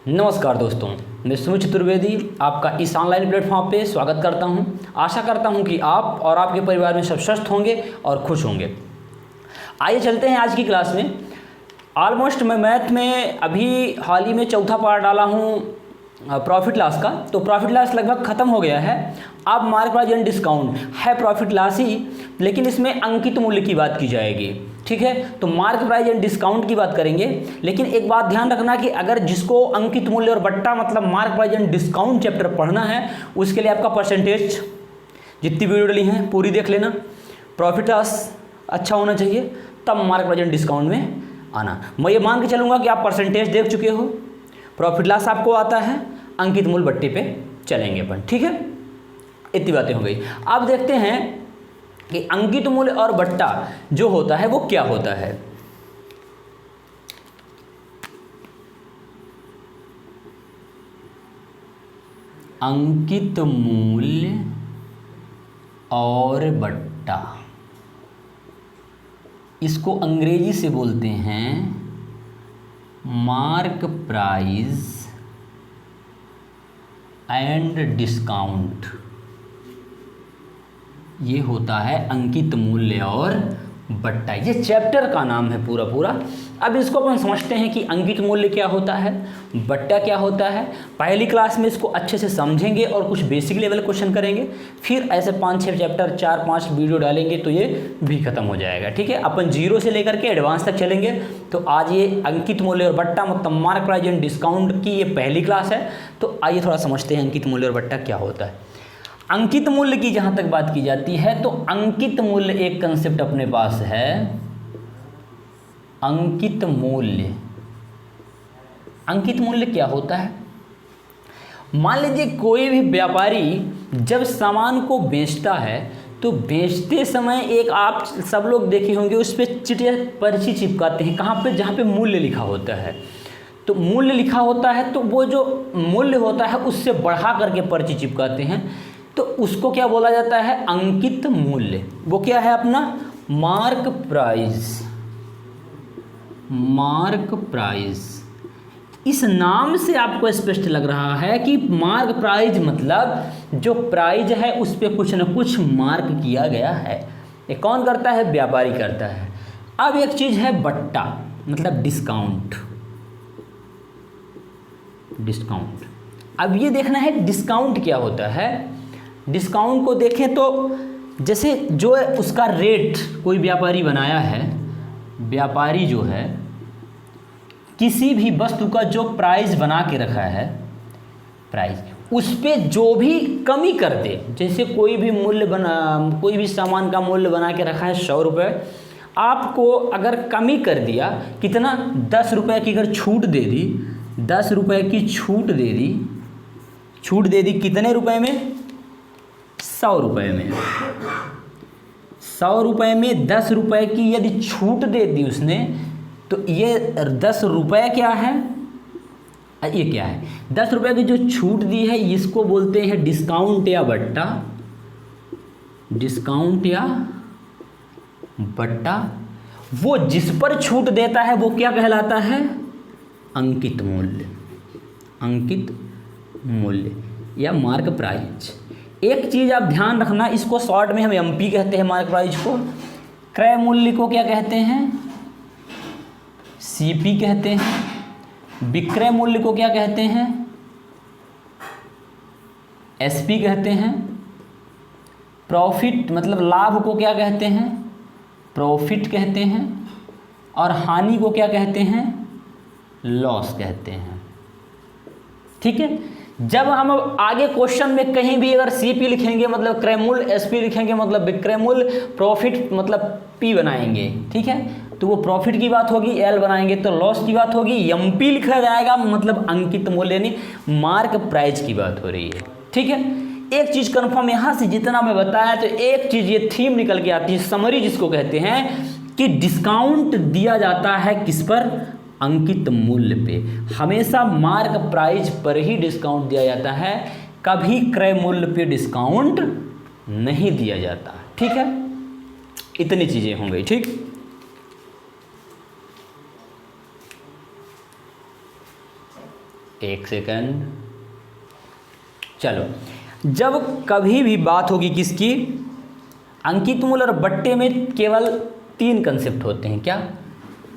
नमस्कार दोस्तों, मैं सुमित चतुर्वेदी आपका इस ऑनलाइन प्लेटफॉर्म पे स्वागत करता हूं। आशा करता हूं कि आप और आपके परिवार में सब स्वस्थ होंगे और खुश होंगे। आइए चलते हैं आज की क्लास में। ऑलमोस्ट मैं मैथ में अभी हाल ही में चौथा पार्ट डाला हूं प्रॉफिट लॉस का, तो प्रॉफिट लॉस लगभग ख़त्म हो गया है। अब मार्क प्राइस एंड डिस्काउंट है प्रॉफिट लॉस ही, लेकिन इसमें अंकित मूल्य की बात की जाएगी। ठीक है, तो मार्क प्राइस एंड डिस्काउंट की बात करेंगे, लेकिन एक बात ध्यान रखना कि अगर जिसको अंकित मूल्य और बट्टा मतलब mark price and discount chapter पढ़ना है, उसके लिए आपका परसेंटेज जितनी वीडियो डली हैं पूरी देख लेना। प्रॉफिट लॉस अच्छा होना चाहिए, तब मार्क प्राइस एंड डिस्काउंट में आना। मैं ये मान के चलूँगा कि आप परसेंटेज देख चुके हो, प्रॉफिट लॉस आपको आता है, अंकित मूल्य बट्टे पे चलेंगे अपन। ठीक है, इतनी बातें हो गई। अब देखते हैं कि अंकित मूल्य और बट्टा जो होता है वो क्या होता है। अंकित मूल्य और बट्टा, इसको अंग्रेजी से बोलते हैं मार्क प्राइस एंड डिस्काउंट। ये होता है अंकित मूल्य और बट्टा, ये चैप्टर का नाम है पूरा पूरा। अब इसको अपन समझते हैं कि अंकित मूल्य क्या होता है, बट्टा क्या होता है। पहली क्लास में इसको अच्छे से समझेंगे और कुछ बेसिक लेवल क्वेश्चन करेंगे, फिर ऐसे 5-6 चैप्टर 4-5 वीडियो डालेंगे तो ये भी खत्म हो जाएगा। ठीक है, अपन जीरो से लेकर के एडवांस तक चलेंगे। तो आज ये अंकित मूल्य और बट्टा मतलब मार्क प्राइस एंड डिस्काउंट की ये पहली क्लास है। तो आइए थोड़ा समझते हैं अंकित मूल्य और बट्टा क्या होता है। अंकित मूल्य की जहाँ तक बात की जाती है तो अंकित मूल्य एक कंसेप्ट अपने पास है। अंकित मूल्य, अंकित मूल्य क्या होता है? मान लीजिए कोई भी व्यापारी जब सामान को बेचता है तो बेचते समय एक आप सब लोग देखे होंगे उस पर चिट्ठी पर्ची चिपकाते हैं। कहाँ पे? जहाँ पे मूल्य लिखा होता है। तो मूल्य लिखा होता है तो वो जो मूल्य होता है उससे बढ़ा करके पर्ची चिपकाते हैं, तो उसको क्या बोला जाता है? अंकित मूल्य। वो क्या है अपना? Mark price. मार्क प्राइस, इस नाम से आपको स्पष्ट लग रहा है कि मार्क प्राइस मतलब जो प्राइस है उस पर कुछ न कुछ मार्क किया गया है। ये कौन करता है? व्यापारी करता है। अब एक चीज़ है बट्टा, मतलब डिस्काउंट। डिस्काउंट, अब ये देखना है डिस्काउंट क्या होता है। डिस्काउंट को देखें तो जैसे जो उसका रेट कोई व्यापारी बनाया है, व्यापारी जो है किसी भी वस्तु का जो प्राइस बना के रखा है, प्राइस उस पे जो भी कमी कर दे, जैसे कोई भी मूल्य बना, कोई भी सामान का मूल्य बना के रखा है 100 रुपये, आपको अगर कमी कर दिया कितना? 10 रुपये की अगर छूट दे दी, 10 रुपये की छूट दे दी, छूट दे दी कितने रुपए में? 100 रुपये में। 100 रुपये में 10 रुपये की यदि छूट दे दी उसने, तो ये 10 रुपये क्या है? ये क्या है? 10 रुपये की जो छूट दी है इसको बोलते हैं डिस्काउंट या बट्टा। डिस्काउंट या बट्टा। वो जिस पर छूट देता है वो क्या कहलाता है? अंकित मूल्य। अंकित मूल्य या मार्क प्राइस। एक चीज़ आप ध्यान रखना, इसको शॉर्ट में हम एमपी कहते हैं मार्क प्राइस को। क्रय मूल्य को क्या कहते हैं? सीपी कहते हैं। विक्रय मूल्य को क्या कहते हैं? एसपी कहते हैं। प्रॉफिट मतलब लाभ को क्या कहते हैं? प्रॉफिट कहते हैं। और हानि को क्या कहते हैं? लॉस कहते हैं। ठीक है, जब हम आगे क्वेश्चन में कहीं भी अगर सीपी लिखेंगे मतलब क्रय मूल्य, एसपी लिखेंगे मतलब विक्रय मूल्य, प्रॉफिट मतलब पी बनाएंगे, ठीक है, तो वो प्रॉफिट की बात होगी, एल बनाएंगे तो लॉस की बात होगी, एमपी लिखा जाएगा मतलब अंकित मूल्य यानी मार्क प्राइस की बात हो रही है। ठीक है, एक चीज़ कन्फर्म यहाँ से जितना मैं बताया तो एक चीज़ ये थीम निकल के आती है, समरी जिसको कहते हैं कि डिस्काउंट दिया जाता है किस पर? अंकित मूल्य पे। हमेशा मार्क प्राइस पर ही डिस्काउंट दिया जाता है, कभी क्रय मूल्य पे डिस्काउंट नहीं दिया जाता। ठीक है, इतनी चीज़ें हो गई। ठीक, एक सेकंड। चलो, जब कभी भी बात होगी किसकी, अंकित मूल्य और बट्टे में केवल 3 कंसेप्ट होते हैं। क्या?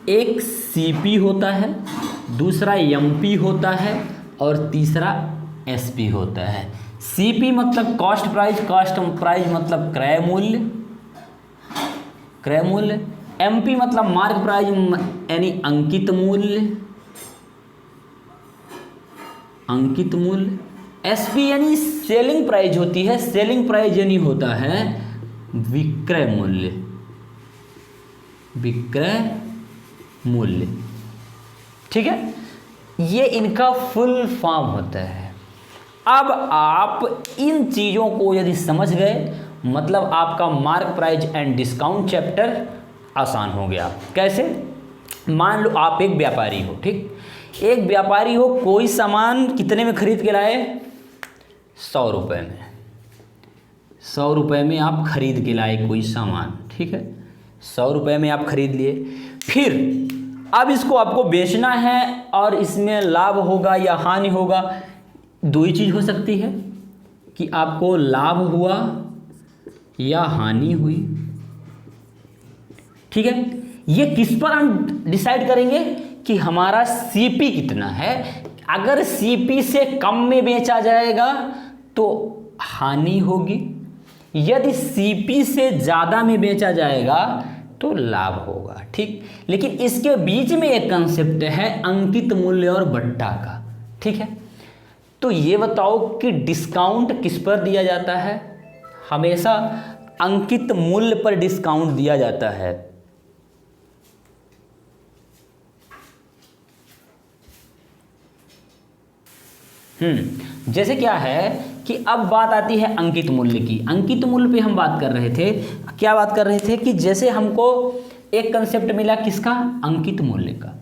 एक सीपी होता है, दूसरा एमपी होता है और तीसरा एसपी होता है। सीपी मतलब कॉस्ट प्राइस, कॉस्ट प्राइस मतलब क्रय मूल्य, क्रय मूल्य। एमपी मतलब मार्क प्राइस यानी अंकित मूल्य, अंकित मूल्य। एसपी यानी सेलिंग प्राइस होती है, सेलिंग प्राइस यानी होता है विक्रय मूल्य, विक्रय मूल्य। ठीक है, ये इनका फुल फॉर्म होता है। अब आप इन चीज़ों को यदि समझ गए, मतलब आपका mark price and discount chapter आसान हो गया। कैसे? मान लो आप एक व्यापारी हो, ठीक? एक व्यापारी हो, कोई सामान कितने में खरीद के लाए? 100 रुपये में। 100 रुपये में आप खरीद के लाए कोई सामान, ठीक है? 100 रुपये में आप खरीद लिए। फिर अब इसको आपको बेचना है और इसमें लाभ होगा या हानि होगा। 2 ही चीज़ हो सकती है कि आपको लाभ हुआ या हानि हुई। ठीक है, ये किस पर हम डिसाइड करेंगे कि हमारा सीपी कितना है। अगर सीपी से कम में बेचा जाएगा तो हानि होगी, यदि सीपी से ज़्यादा में बेचा जाएगा तो लाभ होगा। ठीक, लेकिन इसके बीच में एक कंसेप्ट है अंकित मूल्य और बट्टा का। ठीक है, तो ये बताओ कि डिस्काउंट किस पर दिया जाता है? हमेशा अंकित मूल्य पर डिस्काउंट दिया जाता है। जैसे क्या है कि अब बात आती है अंकित मूल्य की। अंकित मूल्य पे हम बात कर रहे थे। क्या बात कर रहे थे कि जैसे हमको एक कंसेप्ट मिला किसका? अंकित मूल्य का।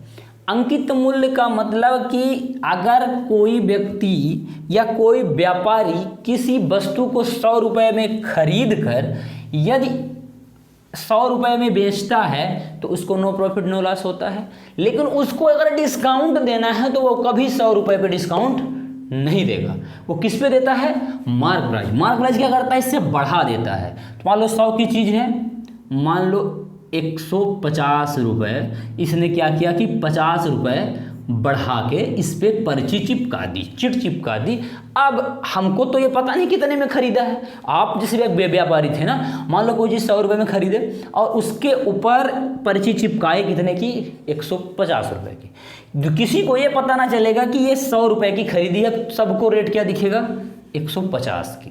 अंकित मूल्य का मतलब कि अगर कोई व्यक्ति या कोई व्यापारी किसी वस्तु को 100 रुपये में खरीद कर यदि 100 रुपये में बेचता है तो उसको नो प्रॉफिट नो लॉस होता है। लेकिन उसको अगर डिस्काउंट देना है तो वो कभी 100 रुपये पे डिस्काउंट नहीं देगा। वो किस पे देता है? Mark price. मार्क प्राइस क्या करता है? इससे बढ़ा देता है। तो मान लो 100 की चीज़ है, मान लो 150 रुपये, इसने क्या किया कि 50 रुपये बढ़ा के इस पर पर्ची चिपका दी, चिट चिपका दी। अब हमको तो ये पता नहीं कितने में खरीदा है। आप जिस व्यापारी थे ना, मान लो कोई चीज़ 100 रुपये में खरीदे और उसके ऊपर पर्ची चिपकाए कितने की? 150 रुपये की। किसी को ये पता ना चलेगा कि ये 100 रुपये की खरीदी है, सबको रेट क्या दिखेगा? 150 की।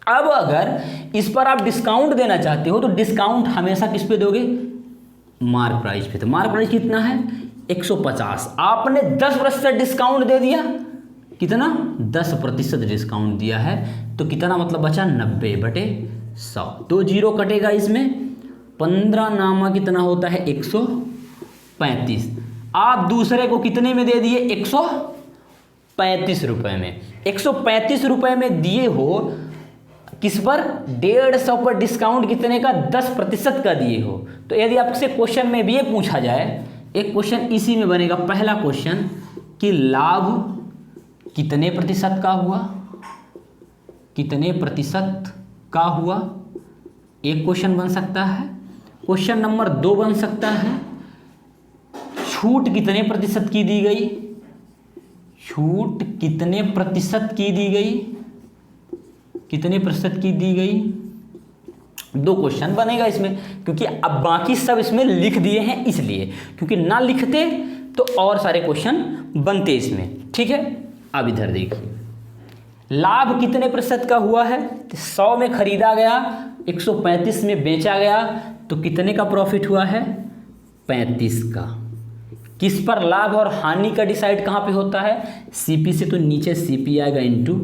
अब अगर इस पर आप डिस्काउंट देना चाहते हो तो डिस्काउंट हमेशा किस पे दोगे? मार्क प्राइस पे। तो मार्क प्राइस कितना है? 150। आपने 10% डिस्काउंट दे दिया। कितना? 10% डिस्काउंट दिया है तो कितना मतलब बचा? 90/100। 2 जीरो कटेगा इसमें, 15 नामा कितना होता है? 135। आप दूसरे को कितने में दे दिए? 135 रुपये में। 135 रुपये में दिए हो, किस पर? 150 पर डिस्काउंट कितने का? 10% का दिए हो। तो यदि आपसे क्वेश्चन में भी ये पूछा जाए, एक क्वेश्चन इसी में बनेगा, पहला क्वेश्चन कि लाभ कितने प्रतिशत का हुआ? कितने प्रतिशत का हुआ? एक क्वेश्चन बन सकता है। क्वेश्चन नंबर 2 बन सकता है, छूट कितने प्रतिशत की दी गई? छूट कितने प्रतिशत की दी गई? कितने प्रतिशत की दी गई? 2 क्वेश्चन बनेगा इसमें, क्योंकि अब बाकी सब इसमें लिख दिए हैं इसलिए, क्योंकि ना लिखते तो और सारे क्वेश्चन बनते इसमें। ठीक है, अब इधर देखिए, लाभ कितने प्रतिशत का हुआ है? 100 में खरीदा गया, 135 में बेचा गया, तो कितने का प्रॉफिट हुआ है? 35 का। किस पर लाभ और हानि का डिसाइड कहाँ पे होता है? सीपी से, तो नीचे सीपी आएगा इंटू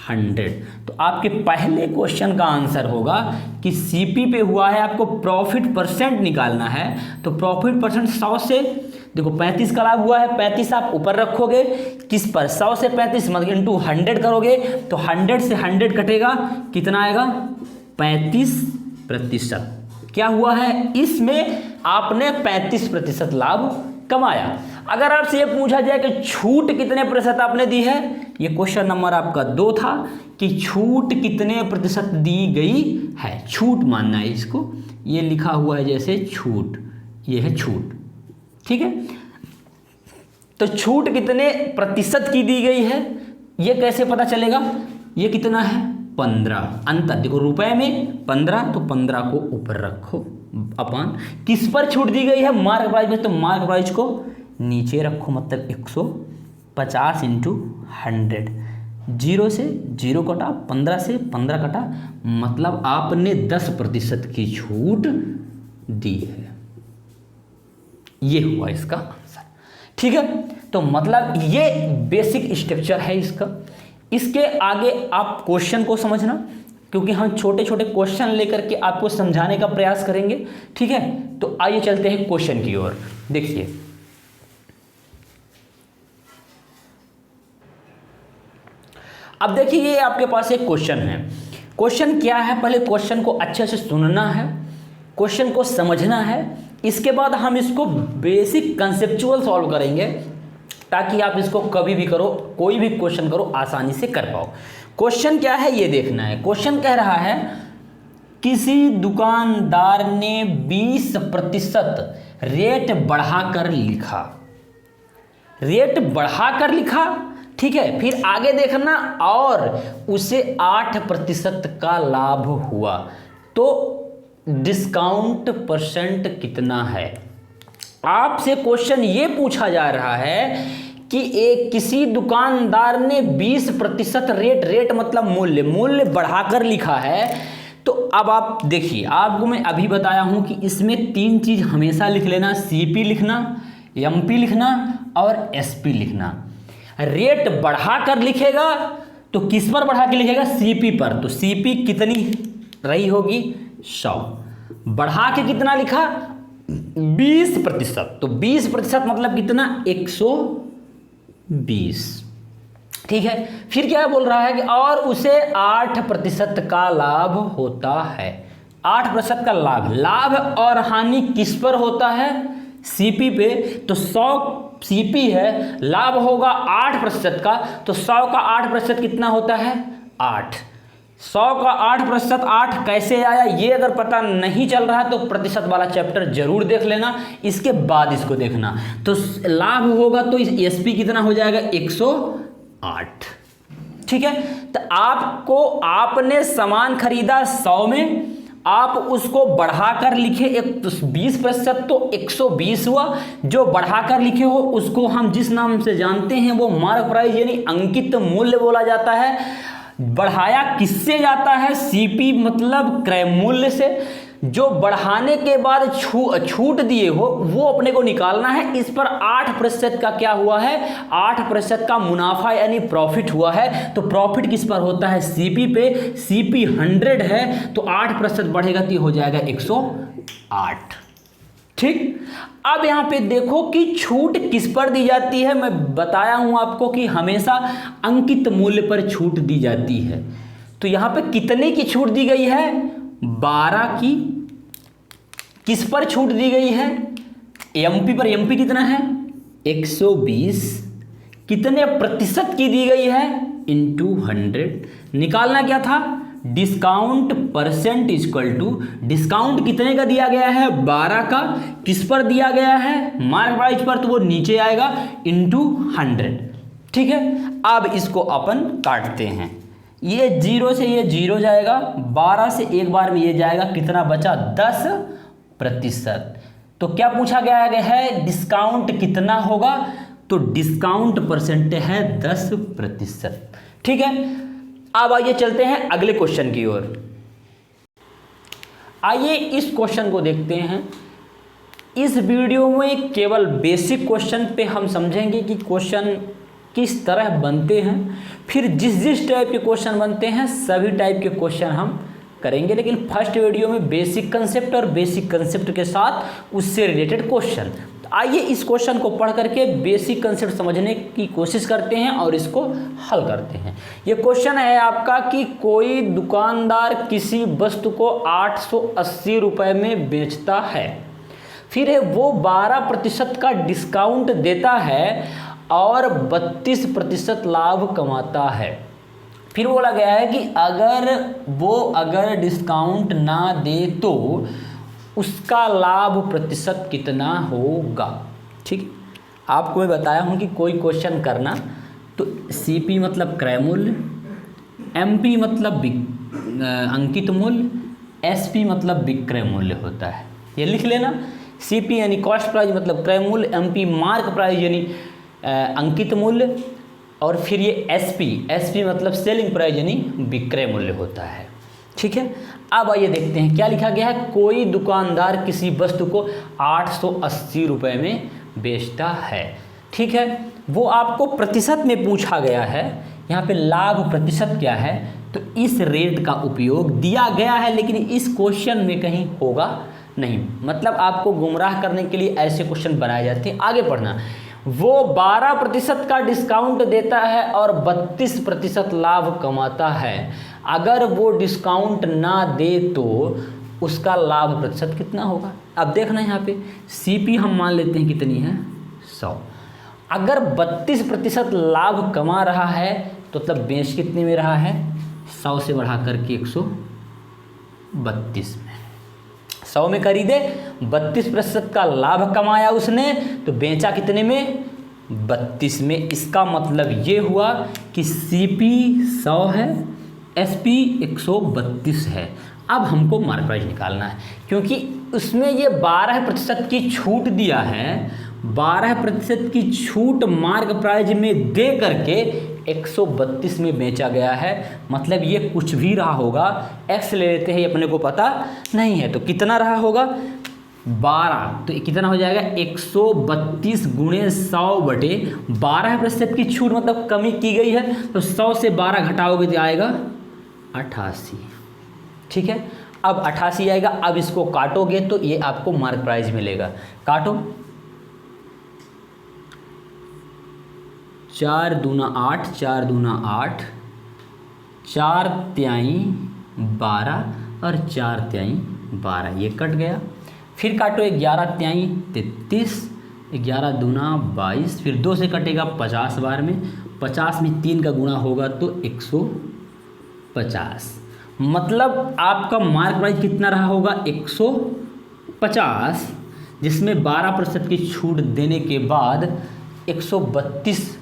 100। तो आपके पहले क्वेश्चन का आंसर होगा कि सीपी पे हुआ है, आपको प्रॉफिट परसेंट निकालना है। तो प्रॉफिट परसेंट 100 से, देखो 35 का लाभ हुआ है, 35 आप ऊपर रखोगे, किस पर? 100 से 35 मतलब इंटू 100 करोगे तो 100 से 100 कटेगा, कितना आएगा? 35%। क्या हुआ है? इसमें आपने 35% लाभ कमाया। अगर आपसे ये पूछा जाए कि छूट कितने प्रतिशत आपने दी है, ये क्वेश्चन नंबर आपका 2 था कि छूट कितने प्रतिशत दी गई है, छूट मानना है इसको। ये लिखा हुआ है जैसे छूट, ये है छूट, ठीक है। तो छूट कितने प्रतिशत की दी गई है ये कैसे पता चलेगा, ये कितना है 15, अंतर देखो रुपए में 15, तो 15 को ऊपर रखो अपन किस पर छूट दी गई है, मार्क प्राइस में, तो मार्क प्राइस को नीचे रखो, मतलब 150 इंटू 100, 0 से 0 कटा, 15 से 15 कटा, मतलब आपने 10% की छूट दी है। ये हुआ इसका आंसर, ठीक है। तो मतलब ये बेसिक स्ट्रक्चर है इसका। इसके आगे आप क्वेश्चन को समझना, क्योंकि हम छोटे छोटे क्वेश्चन लेकर के आपको समझाने का प्रयास करेंगे, ठीक है। तो आइए चलते हैं क्वेश्चन की ओर। देखिए अब देखिए ये आपके पास एक क्वेश्चन है। क्वेश्चन क्या है, पहले क्वेश्चन को अच्छे से सुनना है, क्वेश्चन को समझना है, इसके बाद हम इसको बेसिक कंसेप्चुअल सॉल्व करेंगे, ताकि आप इसको कभी भी करो, कोई भी क्वेश्चन करो आसानी से कर पाओ। क्वेश्चन क्या है ये देखना है। क्वेश्चन कह रहा है किसी दुकानदार ने 20% रेट बढ़ाकर लिखा, रेट बढ़ाकर लिखा, ठीक है। फिर आगे देखना, और उसे 8% का लाभ हुआ, तो डिस्काउंट परसेंट कितना है। आपसे क्वेश्चन ये पूछा जा रहा है कि एक किसी दुकानदार ने 20% रेट मतलब मूल्य बढ़ाकर लिखा है। तो अब आप देखिए, आपको मैं अभी बताया हूं कि इसमें 3 चीज हमेशा लिख लेना, सीपी लिखना, एमपी लिखना और एसपी लिखना। रेट बढ़ाकर लिखेगा तो किस पर बढ़ा के लिखेगा, सीपी पर, तो सीपी कितनी रही होगी 100, बढ़ा के कितना लिखा 20%, तो 20% मतलब कितना 120, ठीक है। फिर क्या बोल रहा है कि और उसे 8% का लाभ होता है। 8% का लाभ और हानि किस पर होता है, सीपी पे। तो 100 सीपी है, लाभ होगा 8% का, तो 100 का 8% कितना होता है 8। 100 का 8%, 8 कैसे आया ये अगर पता नहीं चल रहा है तो प्रतिशत वाला चैप्टर जरूर देख लेना, इसके बाद इसको देखना। तो लाभ होगा तो एसपी कितना हो जाएगा 108, ठीक है। तो आपने सामान खरीदा 100 में, आप उसको बढ़ाकर लिखे 20%, तो 120 हुआ। जो बढ़ाकर लिखे हो उसको हम जिस नाम से जानते हैं वो मार्क प्राइस यानी अंकित मूल्य बोला जाता है। बढ़ाया किससे जाता है, सीपी मतलब क्रय मूल्य से। जो बढ़ाने के बाद छूट दिए हो वो अपने को निकालना है। इस पर 8% का क्या हुआ है, 8% का मुनाफा यानी प्रॉफिट हुआ है। तो प्रॉफिट किस पर होता है, सीपी पे। सीपी 100 है तो 8% बढ़ेगा तो हो जाएगा 108, ठीक। अब यहां पे देखो कि छूट किस पर दी जाती है। मैं बताया हूं आपको कि हमेशा अंकित मूल्य पर छूट दी जाती है। तो यहां पे कितने की छूट दी गई है, 12 की। किस पर छूट दी गई है, एमपी पर। एमपी कितना है 120, कितने प्रतिशत की दी गई है इंटू 100। निकालना क्या था, discount percent equal to discount कितने का दिया गया है 12 का, किस पर दिया गया है मार्क प्राइस पर, तो वो नीचे आएगा इंटू 100, ठीक है। अब इसको अपन काटते हैं, ये 0 से ये 0 जाएगा, 12 से एक बार में ये जाएगा, कितना बचा 10%। तो क्या पूछा गया है, डिस्काउंट कितना होगा, तो डिस्काउंट परसेंट है 10%, ठीक है। अब आइए चलते हैं अगले क्वेश्चन की ओर। आइए इस क्वेश्चन को देखते हैं। इस वीडियो में केवल बेसिक क्वेश्चन पे हम समझेंगे कि क्वेश्चन किस तरह बनते हैं, फिर जिस जिस टाइप के क्वेश्चन बनते हैं सभी टाइप के क्वेश्चन हम करेंगे। लेकिन फर्स्ट वीडियो में बेसिक कंसेप्ट और बेसिक कंसेप्ट के साथ उससे रिलेटेड क्वेश्चन। तो आइए इस क्वेश्चन को पढ़ करके बेसिक कंसेप्ट समझने की कोशिश करते हैं और इसको हल करते हैं। ये क्वेश्चन है आपका कि कोई दुकानदार किसी वस्तु को 880 रुपये में बेचता है, फिर है वो 12% का डिस्काउंट देता है और 32% लाभ कमाता है। फिर बोला गया है कि अगर डिस्काउंट ना दे तो उसका लाभ प्रतिशत कितना होगा। ठीक है, आपको मैं बताया हूँ कि कोई क्वेश्चन करना तो CP मतलब क्रय मूल्य, MP मतलब अंकित मूल्य, SP मतलब विक्रय मूल्य होता है। ये लिख लेना। CP यानी कॉस्ट प्राइस मतलब क्रय मूल्य, MP मार्क प्राइस यानी अंकित मूल्य, और फिर ये SP मतलब सेलिंग प्राइस यानी विक्रय मूल्य होता है। ठीक है, अब आइए देखते हैं क्या लिखा गया है। कोई दुकानदार किसी वस्तु को 880 रुपये में बेचता है। ठीक है, वो आपको प्रतिशत में पूछा गया है, यहाँ पे लाभ प्रतिशत क्या है, तो इस रेट का उपयोग दिया गया है, लेकिन इस क्वेश्चन में कहीं होगा नहीं। मतलब आपको गुमराह करने के लिए ऐसे क्वेश्चन बनाए जाते हैं। आगे पढ़ना। वो 12% का डिस्काउंट देता है और 32% लाभ कमाता है। अगर वो डिस्काउंट ना दे तो उसका लाभ प्रतिशत कितना होगा। अब देखना यहाँ पे CP हम मान लेते हैं कितनी है, 100। अगर 32% लाभ कमा रहा है तो मतलब बेच कितने में रहा है, 100 से बढ़ा करके 132 में। 100 में खरीदे, 32% का लाभ कमाया उसने, तो बेचा कितने में, 32 में। इसका मतलब ये हुआ कि CP 100 है, SP 132 है। अब हमको मार्क प्राइस निकालना है, क्योंकि उसमें ये 12% की छूट दिया है। 12% की छूट मार्क प्राइस में दे करके 132 में बेचा गया है। मतलब ये कुछ भी रहा होगा, X ले लेते हैं, ये अपने को पता नहीं है, तो कितना रहा होगा 12, तो कितना हो जाएगा 132 गुणे 100 बटे 12% की छूट मतलब कमी की गई है, तो 100 से 12 घटाओगे तो आएगा 88। ठीक है, अब 88 आएगा। अब इसको काटोगे तो ये आपको मार्क प्राइस मिलेगा। काटो, 4 दूना 8, 4 दूना 8, 4 तिहाई 12 और 4 तिहाई 12, ये कट गया। फिर काटो 11 तिहाई 33, 11 दूना 22, फिर 2 से कटेगा 50 बार में, 50 में 3 का गुणा होगा तो 150। मतलब आपका मार्क प्राइस कितना रहा होगा 150, जिसमें 12% की छूट देने के बाद 132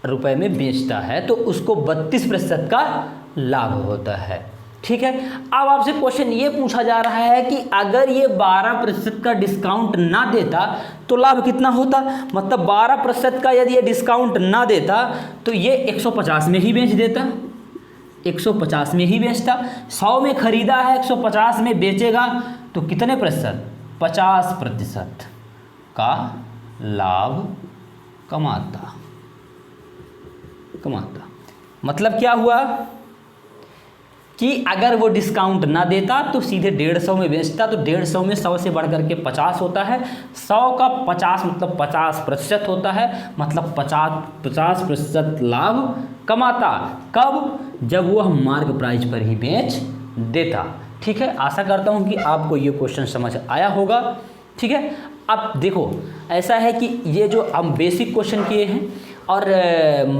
रुपये में बेचता है, तो उसको 32% का लाभ होता है। ठीक है, अब आपसे क्वेश्चन ये पूछा जा रहा है कि अगर ये 12% का डिस्काउंट ना देता तो लाभ कितना होता। मतलब 12% का यदि ये डिस्काउंट ना देता तो ये 150 में ही बेच देता, 150 में ही बेचता। 100 में खरीदा है, 150 में बेचेगा, तो कितने प्रतिशत, 50% का लाभ कमाता। मतलब क्या हुआ कि अगर वो डिस्काउंट ना देता तो सीधे 150 में बेचता, तो 150 में 100 से बढ़ करके 50 होता है। 100 का 50 मतलब 50% होता है, मतलब 50% लाभ कमाता। कब, जब वो हम मार्क प्राइस पर ही बेच देता। ठीक है, आशा करता हूँ कि आपको ये क्वेश्चन समझ आया होगा। ठीक है, अब देखो ऐसा है कि ये जो हम बेसिक क्वेश्चन किए हैं और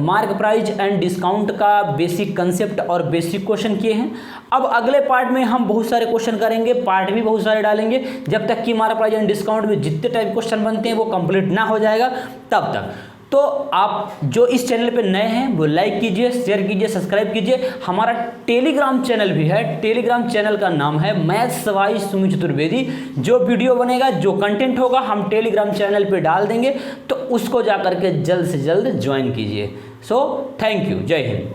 मार्क प्राइस एंड डिस्काउंट का बेसिक कंसेप्ट और बेसिक क्वेश्चन किए हैं। अब अगले पार्ट में हम बहुत सारे क्वेश्चन करेंगे, पार्ट भी बहुत सारे डालेंगे, जब तक कि मार्क प्राइस एंड डिस्काउंट में जितने टाइप क्वेश्चन बनते हैं वो कंप्लीट ना हो जाएगा तब तक। तो आप जो इस चैनल पे नए हैं वो लाइक कीजिए, शेयर कीजिए, सब्सक्राइब कीजिए। हमारा टेलीग्राम चैनल भी है, टेलीग्राम चैनल का नाम है मैथ्स बाय सुमित चतुर्वेदी। जो वीडियो बनेगा, जो कंटेंट होगा, हम टेलीग्राम चैनल पे डाल देंगे, तो उसको जा करके जल्द से जल्द ज्वाइन कीजिए। सो थैंक यू, जय हिंद।